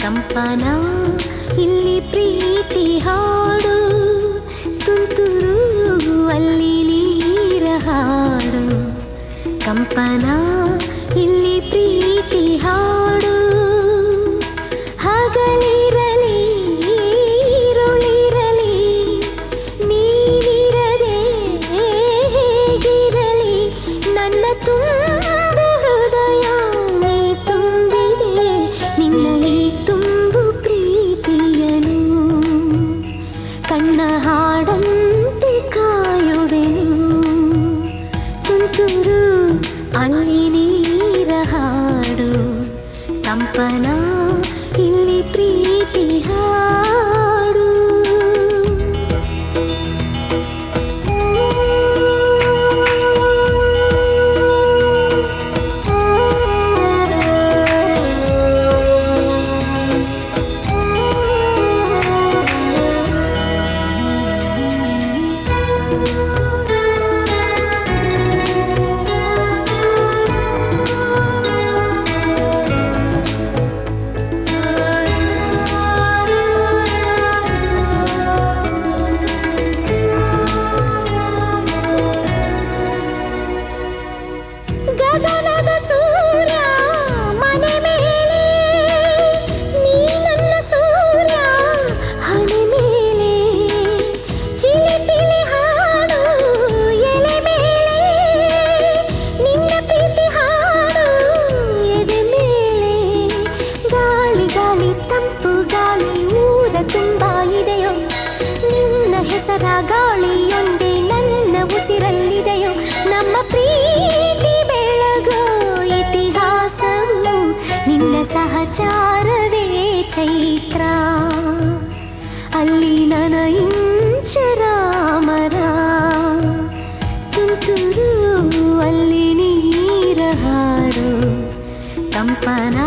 ಕಂಪನ ಇಲ್ಲಿ ಪ್ರೀತಿ ಹಾಡು, ತುಂತುರು ಅಲ್ಲಿ ನೀರ ಹಾಡು. ಕಂಪನ ಇಲ್ಲಿ ಪ್ರೀತಿ ಹಾಡು, ಹಗಲಿರಲಿ ಇರುಳಿರಲಿ ನೀನಿರದೆ ಹೇಗಿರಲಿ, ನನ್ನ ತುಂಬ ಹೃದಯ ನೀ ತುಂಬಿದೆ, ನಿನ್ನಲ್ಲಿ ತುಂಬು ಪ್ರೀತಿಯನು. ಕಣ್ಣ ಹಾಡಂತೆ ಕಾಯುವೆನು, ತುಂತುರು ಅಲ್ಲಿ ನೀರ ಹಾಡು. ಕಂಪನ ಇಲ್ಲಿ ಪ್ರೀತಿ ಹಾಡು. ಗಗನದ ಸೂರ್ಯ ಮನೆ ಮೇಲೆ, ನೀ ನನ್ನ ಸೂರ್ಯ ಹಣೆ ಮೇಲೆ. ಚಿಲಿಪಿಲಿ ಹಾಡು ಎಲೆ ಮೇಲೆ, ನಿನ್ನ ಪ್ರೀತಿ ಹಾಡು ಎದೆ ಮೇಲೆ. ಗಾಳಿ ಗಾಳಿ ತಂಪು ಗಾಳಿ ಊರ ತುಂಬ ಇದೆಯೋ, ನಿನ್ನ ಹೆಸರ ಗಾಳಿಯೊಂದೇ ನನ್ನ ಉಸಿರಲ್ಲಿದೆಯೋ. ನಮ್ಮ ಪ್ರೀತಿ ಬೆಳಗೋ ಇತಿಹಾಸವು ನಿನ್ನ ಸಹಚಾರವೇ ಚೈತ್ರ. ಅಲ್ಲಿ ನನ ಇಂಚರಾಮರ, ತುಂತುರು ಅಲ್ಲಿ ನೀರ ಹಾಡು. ಕಂಪನ